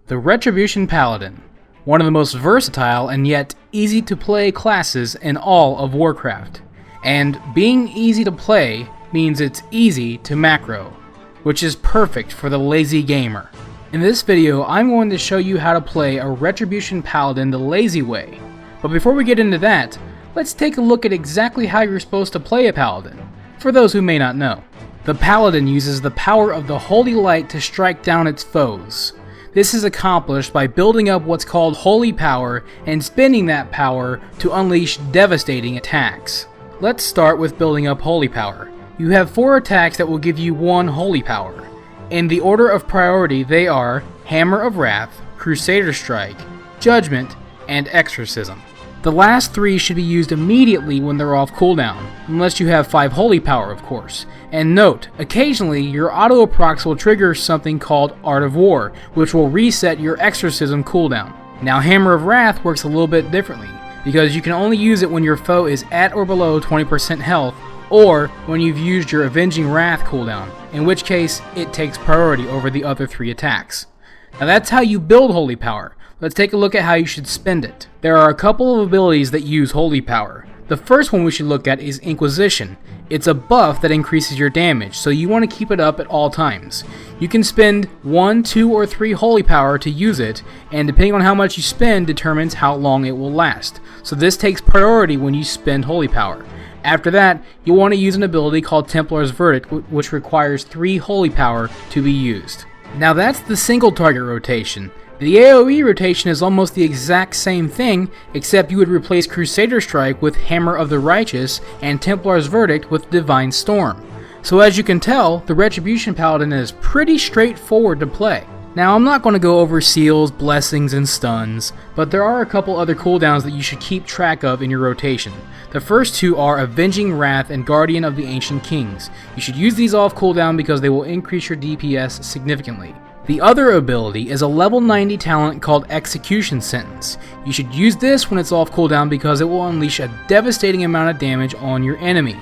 The Retribution Paladin, one of the most versatile and yet easy to play classes in all of Warcraft. And being easy to play means it's easy to macro, which is perfect for the lazy gamer. In this video, I'm going to show you how to play a Retribution Paladin the lazy way. But before we get into that, let's take a look at exactly how you're supposed to play a Paladin, for those who may not know. The Paladin uses the power of the Holy Light to strike down its foes. This is accomplished by building up what's called Holy Power and spending that power to unleash devastating attacks. Let's start with building up Holy Power. You have 4 attacks that will give you 1 Holy Power. In the order of priority, they are Hammer of Wrath, Crusader Strike, Judgment, and Exorcism. The last 3 should be used immediately when they're off cooldown, unless you have 5 Holy Power, of course. And note, occasionally your auto-approx will trigger something called Art of War, which will reset your Exorcism cooldown. Now Hammer of Wrath works a little bit differently, because you can only use it when your foe is at or below 20% health, or when you've used your Avenging Wrath cooldown, in which case it takes priority over the other 3 attacks. Now that's how you build Holy Power. Let's take a look at how you should spend it. There are a couple of abilities that use Holy Power. The first one we should look at is Inquisition. It's a buff that increases your damage, so you want to keep it up at all times. You can spend 1, 2, or 3 Holy Power to use it, and depending on how much you spend determines how long it will last. So this takes priority when you spend Holy Power. After that, you'll want to use an ability called Templar's Verdict, which requires 3 Holy Power to be used. Now that's the single target rotation. The AoE rotation is almost the exact same thing, except you would replace Crusader Strike with Hammer of the Righteous and Templar's Verdict with Divine Storm. So as you can tell, the Retribution Paladin is pretty straightforward to play. Now I'm not going to go over seals, blessings, and stuns, but there are a couple other cooldowns that you should keep track of in your rotation. The first 2 are Avenging Wrath and Guardian of the Ancient Kings. You should use these off cooldown because they will increase your DPS significantly. The other ability is a level 90 talent called Execution Sentence. You should use this when it's off cooldown because it will unleash a devastating amount of damage on your enemy.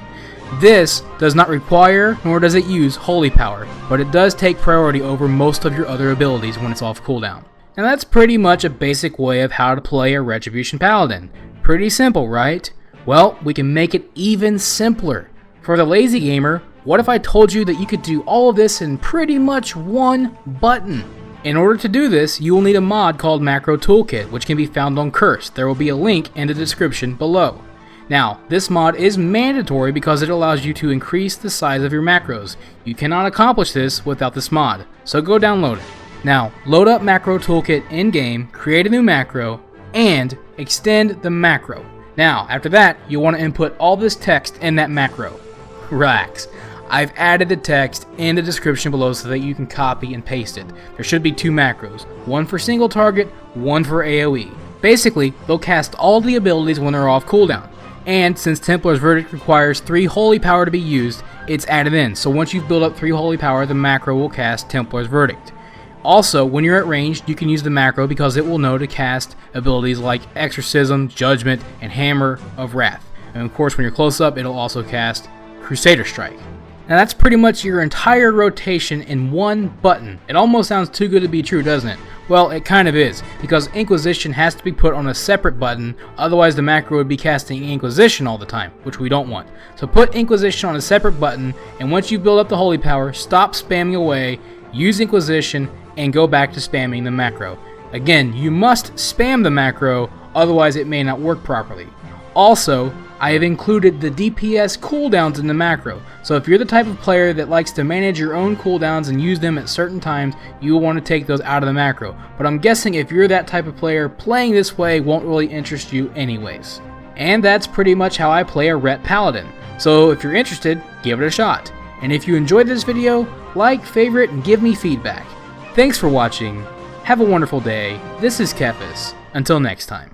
This does not require nor does it use Holy Power, but it does take priority over most of your other abilities when it's off cooldown. And that's pretty much a basic way of how to play a Retribution Paladin. Pretty simple, right? Well, we can make it even simpler. For the lazy gamer, what if I told you that you could do all of this in pretty much one button? In order to do this, you will need a mod called Macro Toolkit, which can be found on Cursed. There will be a link in the description below. Now, this mod is mandatory because it allows you to increase the size of your macros. You cannot accomplish this without this mod, so go download it. Now, load up Macro Toolkit in-game, create a new macro, and extend the macro. Now, after that, you'll want to input all this text in that macro. Relax. I've added the text in the description below so that you can copy and paste it. There should be 2 macros, one for single target, one for AoE. Basically, they'll cast all the abilities when they're off cooldown. And since Templar's Verdict requires 3 Holy Power to be used, it's added in. So once you've built up 3 Holy Power, the macro will cast Templar's Verdict. Also, when you're at range, you can use the macro because it will know to cast abilities like Exorcism, Judgment, and Hammer of Wrath. And of course, when you're close up, it'll also cast Crusader Strike. Now that's pretty much your entire rotation in one button. It almost sounds too good to be true, doesn't it? Well, it kind of is, because Inquisition has to be put on a separate button, otherwise the macro would be casting Inquisition all the time, which we don't want. So put Inquisition on a separate button, and once you build up the Holy Power, stop spamming away, use Inquisition, and go back to spamming the macro. Again, you must spam the macro, otherwise it may not work properly. Also, I have included the DPS cooldowns in the macro, so if you're the type of player that likes to manage your own cooldowns and use them at certain times, you will want to take those out of the macro. But I'm guessing if you're that type of player, playing this way won't really interest you anyways. And that's pretty much how I play a Ret Paladin. So if you're interested, give it a shot. And if you enjoyed this video, like, favorite, and give me feedback. Thanks for watching. Have a wonderful day. This is TheKephas. Until next time.